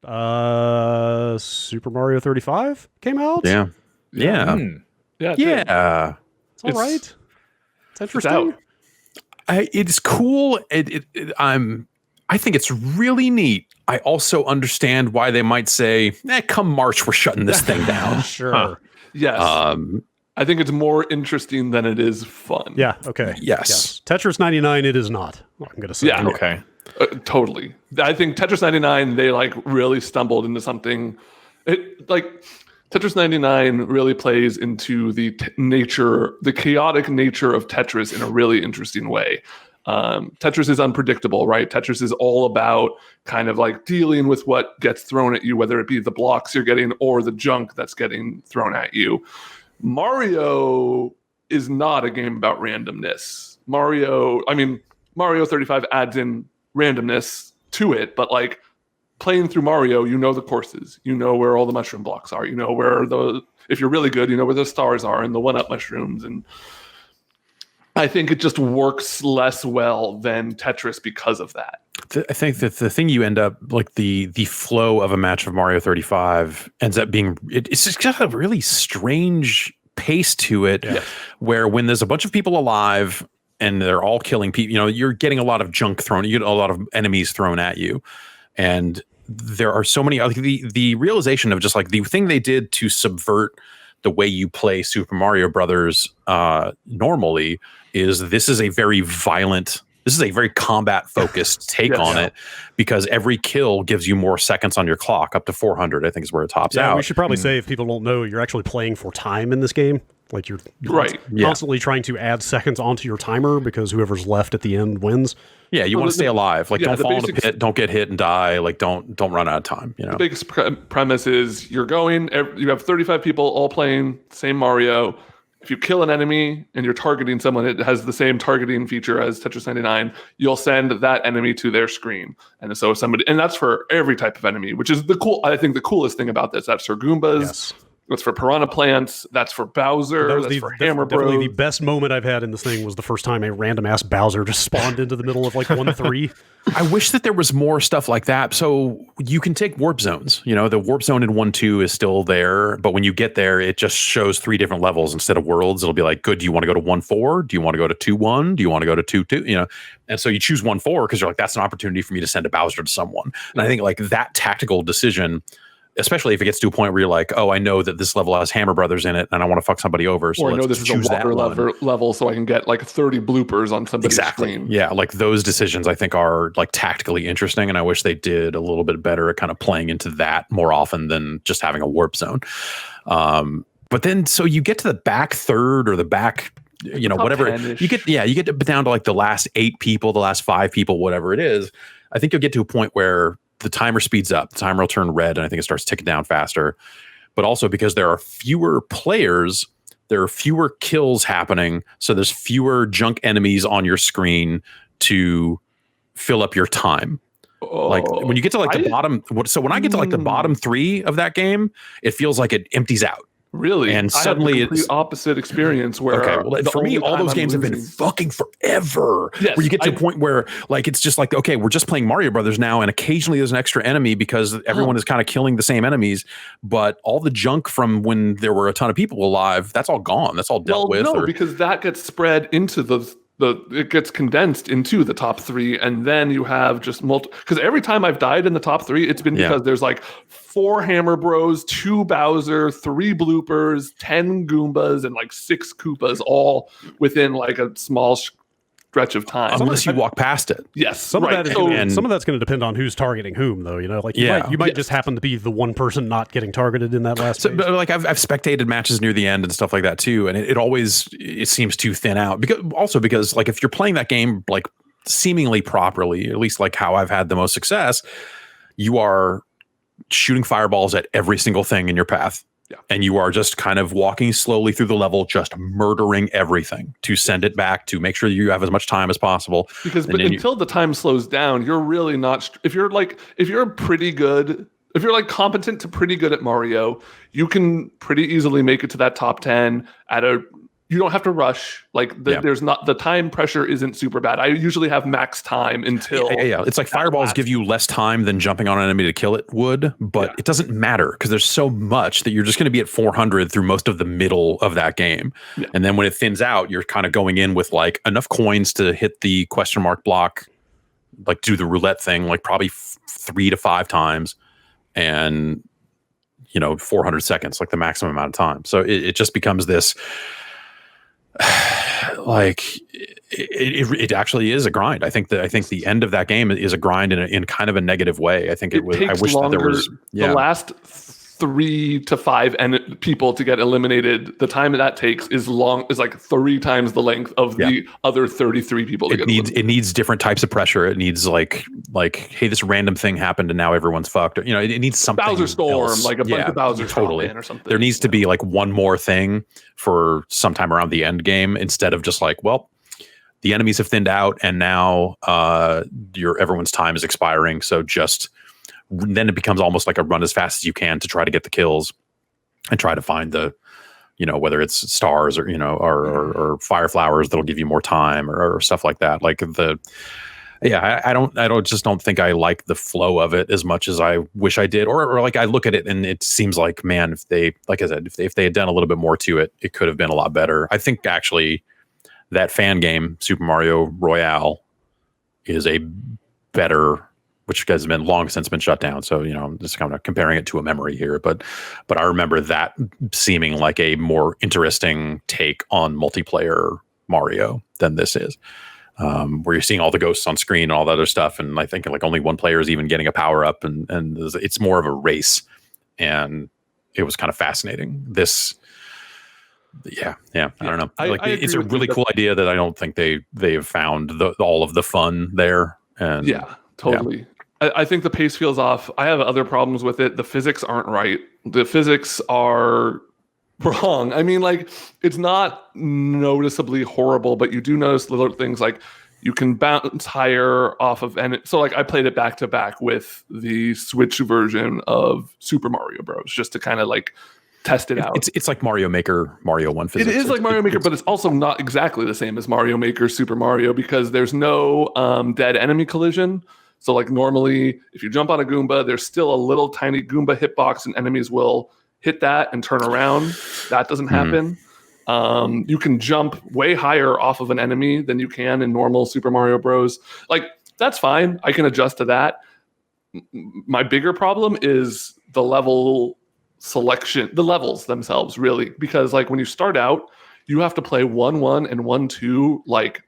Super Mario 35 came out. Yeah. It's all right. It's interesting. It's cool. I think it's really neat. I also understand why they might say, come March, we're shutting this thing down. Sure. Yes. I think it's more interesting than it is fun. Yeah. Okay. Yes. Tetris 99, it is not. I'm going to say. Yeah. Okay. Totally. I think Tetris 99, they like really stumbled into something. Tetris 99 really plays into the chaotic nature of Tetris in a really interesting way. Tetris is unpredictable, right? Tetris is all about kind of like dealing with what gets thrown at you, whether it be the blocks you're getting or the junk that's getting thrown at you. Mario is not a game about randomness. Mario 35 adds in randomness to it, but like playing through Mario, you know the courses, you know where all the mushroom blocks are, you know where if you're really good, you know where the stars are and the one-up mushrooms. And I think it just works less well than Tetris because of that. I think that the thing you end up like the flow of a match of Mario 35 ends up being it's just got a really strange pace to it, where when there's a bunch of people alive and they're all killing people, you're getting a lot of junk thrown, you get a lot of enemies thrown at you, and there are so many. The realization of just like the thing they did to subvert the way you play Super Mario Brothers normally is this is a very combat focused take on it, because every kill gives you more seconds on your clock, up to 400, I think is where it tops out. We should probably say, if people don't know, you're actually playing for time in this game. Like you're constantly trying to add seconds onto your timer, because whoever's left at the end wins. Yeah, you want to stay alive. Like don't fall in a pit, don't get hit and die. Like don't run out of time. The biggest premise is you have 35 people all playing same Mario. If you kill an enemy and you're targeting someone, it has the same targeting feature as Tetris 99. You'll send that enemy to their screen. And so and that's for every type of enemy, which is I think the coolest thing about this. That's for Goombas. Yes. That's for Piranha Plants. That's for Bowser. That's for Hammer Bros. Definitely the best moment I've had in this thing was the first time a random ass Bowser just spawned into the middle of like 1-3. I wish that there was more stuff like that. So you can take warp zones. The warp zone in 1-2 is still there, but when you get there, it just shows 3 different levels instead of worlds. It'll be like, good, do you want to go to 1-4? Do you want to go to 2-1? Do you want to go to 2-2? And so you choose 1-4 because you're like, that's an opportunity for me to send a Bowser to someone. And I think like that tactical decision, especially if it gets to a point where you're like, oh, I know that this level has Hammer Brothers in it and I want to fuck somebody over. So or I know this is a water level, so I can get like 30 bloopers on somebody's screen. Yeah, like those decisions I think are like tactically interesting, and I wish they did a little bit better at kind of playing into that more often than just having a warp zone. But then so you get to the back third or the back, whatever. 10-ish. You get down to like the last 8 people, the last 5 people, whatever it is. I think you'll get to a point where the timer speeds up, the timer will turn red, and I think it starts ticking down faster. But also because there are fewer players, there are fewer kills happening, so there's fewer junk enemies on your screen to fill up your time. Like when you get to like the bottom, so when I get to like the bottom 3 of that game, it feels like it empties out. Really? And suddenly it's the opposite experience where for me, all those games have been fucking forever. Yes, where you get to a point where like it's just like, okay, we're just playing Mario Brothers now, and occasionally there's an extra enemy because everyone is kind of killing the same enemies, but all the junk from when there were a ton of people alive, that's all gone. That's all dealt with. No, because that gets spread into it gets condensed into the top 3, and then you have just because every time I've died in the top 3, it's been because there's like 4 Hammer Bros, 2 Bowser, 3 bloopers, 10 Goombas, and like 6 Koopas, all within like a small stretch of time. Unless you walk past it. Yes. Some of that's going to depend on who's targeting whom, though. Like you might just happen to be the one person not getting targeted in that last phase. But like I've spectated matches near the end and stuff like that too, and it always seems too thin out. Because like if you're playing that game like seemingly properly, at least like how I've had the most success, you are shooting fireballs at every single thing in your path. Yeah. And you are just kind of walking slowly through the level, just murdering everything to send it back, to make sure you have as much time as possible. Until the time slows down, you're really not. If you're pretty good, if you're like competent to pretty good at Mario, you can pretty easily make it to that top 10 at a you don't have to rush. Like there's not, the time pressure isn't super bad. I usually have max time until it's like fireballs give you less time than jumping on an enemy to kill it would, but it doesn't matter because there's so much that you're just going to be at 400 through most of the middle of that game. And then when it thins out, you're kind of going in with like enough coins to hit the question mark block, like do the roulette thing, like probably 3 to 5 times, and 400 seconds, like the maximum amount of time. So it just becomes this like it actually is a grind. I think the end of that game is a grind in kind of a negative way. I think it was. I wish that there was the last 3 to 5 people to get eliminated. The time that takes is like 3 times the length of the other 33 people. It needs different types of pressure. It needs like hey, this random thing happened and now everyone's fucked. It needs something. Bowser Storm, else. like a bunch of Bowser totally or something. There needs to be like one more thing for sometime around the end game instead of just like, well, the enemies have thinned out and now everyone's time is expiring. So then it becomes almost like a run as fast as you can to try to get the kills and try to find the, whether it's stars or, or fire flowers that'll give you more time or stuff like that. Like I don't think I like the flow of it as much as I wish I did. Or like I look at it and it seems like, man, if they had done a little bit more to it, it could have been a lot better. I think actually that fan game, Super Mario Royale, is a better, which has been long since been shut down. So, I'm just kind of comparing it to a memory here, but I remember that seeming like a more interesting take on multiplayer Mario than this is, where you're seeing all the ghosts on screen and all that other stuff. And I think like only one player is even getting a power up and it's more of a race, and it was kind of fascinating. I don't know. It's a really cool idea that I don't think they've found all of the fun there. And totally. I think the pace feels off. I have other problems with it. The physics aren't right. The physics are wrong. I mean, like, it's not noticeably horrible, but you do notice little things like you can bounce higher off of, and so like I played it back to back with the Switch version of Super Mario Bros. Just to kind of like test it out. It's like Mario Maker, Mario 1 physics. It is like Mario Maker, but it's also not exactly the same as Mario Maker Super Mario because there's no dead enemy collision. So like normally, if you jump on a Goomba, there's still a little tiny Goomba hitbox and enemies will hit that and turn around. That doesn't happen. You can jump way higher off of an enemy than you can in normal Super Mario Bros. Like, that's fine. I can adjust to that. My bigger problem is the level selection, the levels themselves, really. Because like when you start out, you have to play 1-1 and 1-2 like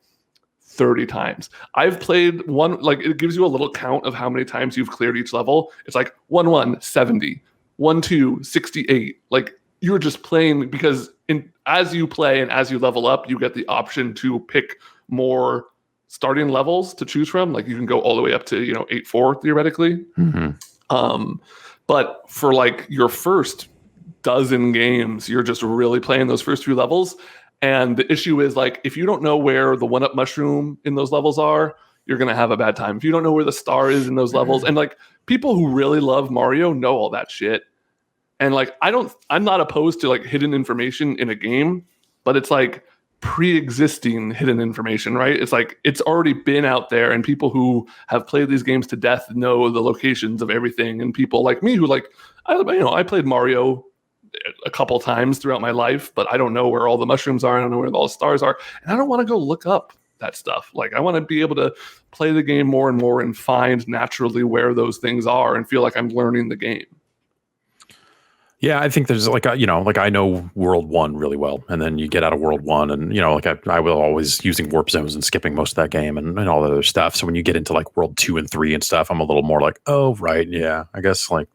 30 times. I've played one, like it gives you a little count of how many times you've cleared each level. It's like 1-1, 70, 1-2, 68. Like you're just playing because as you play and as you level up, you get the option to pick more starting levels to choose from. Like you can go all the way up to, 8-4 theoretically. But for like your first dozen games, you're just really playing those first few levels. And the issue is like, if you don't know where the 1-up mushroom in those levels are, you're going to have a bad time. If you don't know where the star is in those levels, and like people who really love Mario know all that shit. And like, I'm not opposed to like hidden information in a game, but it's like pre-existing hidden information, right? It's like, it's already been out there and people who have played these games to death know the locations of everything. And people like me who like, I played Mario a couple times throughout my life, but I don't know where all the mushrooms are. I don't know where all the stars are. And I don't want to go look up that stuff. Like I want to be able to play the game more and more and find naturally where those things are and feel like I'm learning the game. Yeah, I think there's like, I know World 1 really well. And then you get out of World 1 and, like I will always using warp zones and skipping most of that game and all that other stuff. So when you get into like World 2 and 3 and stuff, I'm a little more like, oh, right. Yeah, I guess like,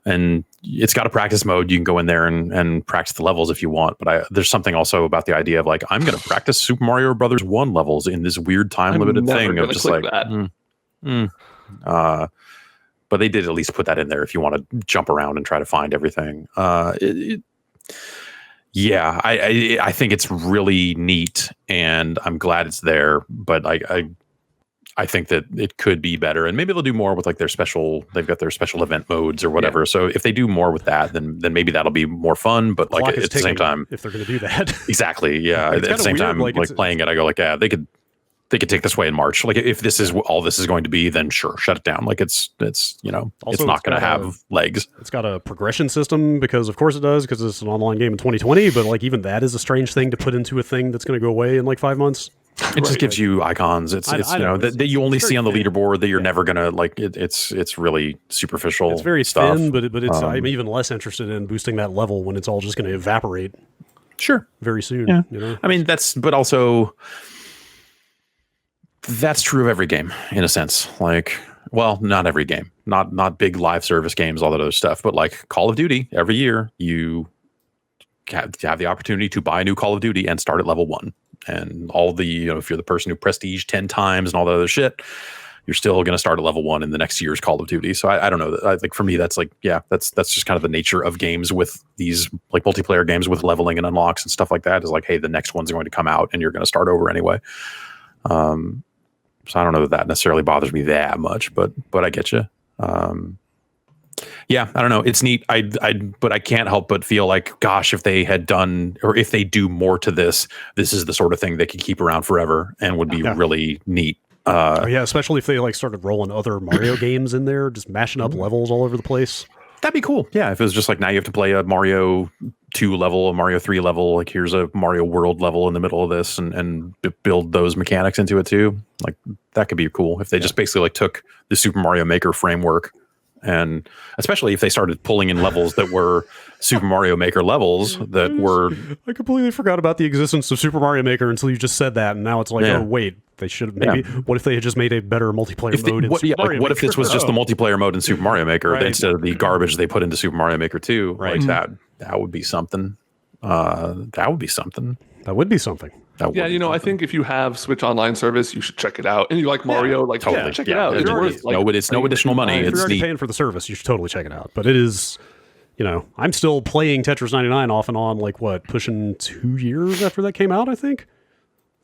And it's got a practice mode. You can go in there and practice the levels if you want. But there's something also about the idea of like, I'm going to practice Super Mario Brothers 1 levels in this weird time limited thing of just like, but they did at least put that in there if you want to jump around and try to find everything. I think it's really neat and I'm glad it's there. But I I think that it could be better, and maybe they'll do more with like they've got their special event modes or whatever. Yeah. So if they do more with that, then maybe that'll be more fun. But like at the same time, if they're going to do that, exactly, yeah. At the same time, like playing it, I go like, yeah, they could take this way in March. Like if this is all this is going to be, then sure, shut it down. Like it's also, it's not going to have legs. It's got a progression system because of course it does, because it's an online game in 2020. But like even that is a strange thing to put into a thing that's going to go away in like 5 months. It just gives you icons. It's that you only see on the leaderboard that you're never gonna like. It's really superficial. It's very stuff. thin, but it's I'm even less interested in boosting that level when it's all just going to evaporate. Sure, very soon. Yeah, I mean but also that's true of every game in a sense. Like, well, not every game, not big live service games, all that other stuff, but like Call of Duty, every year you have the opportunity to buy a new Call of Duty and start at level 1. And all the, if you're the person who prestige 10 times and all that other shit, you're still going to start at level 1 in the next year's Call of Duty. So I don't know. I think for me, that's like, yeah, that's just kind of the nature of games with these like multiplayer games with leveling and unlocks and stuff like that, is like, hey, the next one's going to come out and you're going to start over anyway. So I don't know that necessarily bothers me that much, but I get you. Yeah, I don't know. It's neat. But I can't help but feel like, gosh, if they had done, or if they do more to this is the sort of thing they could keep around forever and would be really neat. Yeah, especially if they like started rolling other Mario games in there, just mashing up levels all over the place. That'd be cool. Yeah, if it was just like, now you have to play a Mario 2 level, a Mario 3 level, like here's a Mario World level in the middle of this, and build those mechanics into it too. Like that could be cool if they just basically like took the Super Mario Maker framework, and especially if they started pulling in levels that were Super Mario Maker levels that were... I completely forgot about the existence of Super Mario Maker until you just said that, and now it's like, oh wait, they should have maybe... Yeah. What if they had just made a better multiplayer mode in Super Mario Maker? What if this was just the multiplayer mode in Super Mario Maker instead of the garbage they put into Super Mario Maker 2? Right. Like that would be something. That would be something. That would be something. Yeah, I think if you have Switch Online service, you should check it out. And you like Mario, totally check it out. It's worth it's no additional money. If you're already paying for the service, you should totally check it out. But it is, I'm still playing Tetris 99 off and on, like pushing 2 years after that came out, I think.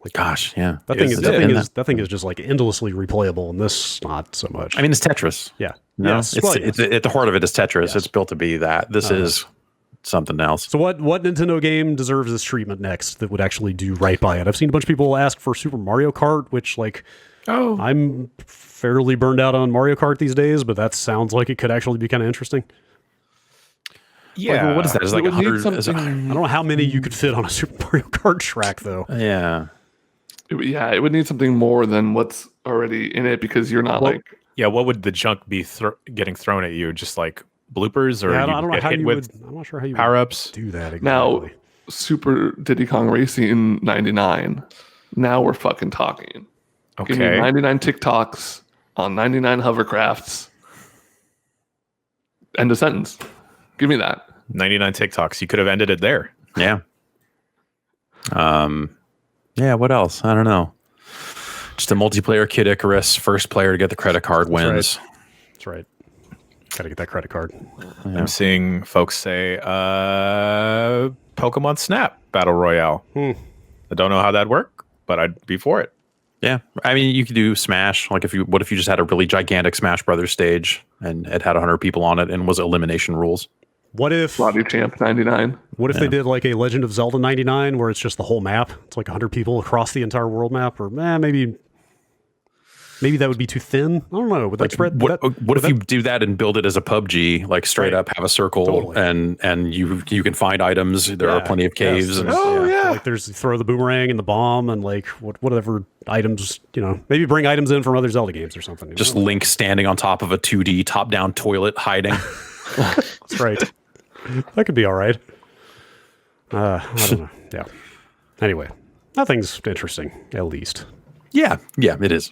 Like, gosh, yeah. That thing is just like endlessly replayable, and this not so much. I mean, it's Tetris. Yeah. No, it's at the heart of it is Tetris. Yes. It's built to be that. This is something else. So what Nintendo game deserves this treatment next that would actually do right by it? I've seen a bunch of people ask for Super Mario Kart, which I'm fairly burned out on Mario Kart these days, but that sounds like it could actually be kind of interesting. Yeah. What is that? Is like 100? I don't know how many you could fit on a Super Mario Kart track, though. Yeah. It would need something more than what's already in it, because you're not Yeah, what would the junk be getting thrown at you? Just like bloopers, or I don't know how you would. I'm not sure how you power-ups do that exactly. Now, Super Diddy Kong Racing 99. Now we're fucking talking. Okay. Give me 99 TikToks on 99 hovercrafts. End of sentence. Give me that. 99 TikToks. You could have ended it there. Yeah. Yeah. What else? I don't know. Just a multiplayer Kid Icarus. First player to get the credit card wins. That's right. Got to get that credit card. Yeah. I'm seeing folks say Pokemon Snap Battle Royale. I don't know how that'd work, but I'd be for it. Yeah. I mean, you could do Smash. Like what if you just had a really gigantic Smash Brothers stage and it had 100 people on it and was elimination rules? What if Lobby Champ 99? What if they did like a Legend of Zelda 99 where it's just the whole map? It's like 100 people across the entire world map, or maybe that would be too thin. I don't know. Would that spread? What if you do that and build it as a PUBG, like straight up have a circle and you can find items. There are plenty of caves. Yes, and like there's throw the boomerang and the bomb and like whatever items, maybe bring items in from other Zelda games or something. Just Link standing on top of a 2D top-down toilet hiding. That's right. That could be all right. I don't know. Yeah. Anyway, nothing's interesting, at least. Yeah, it is.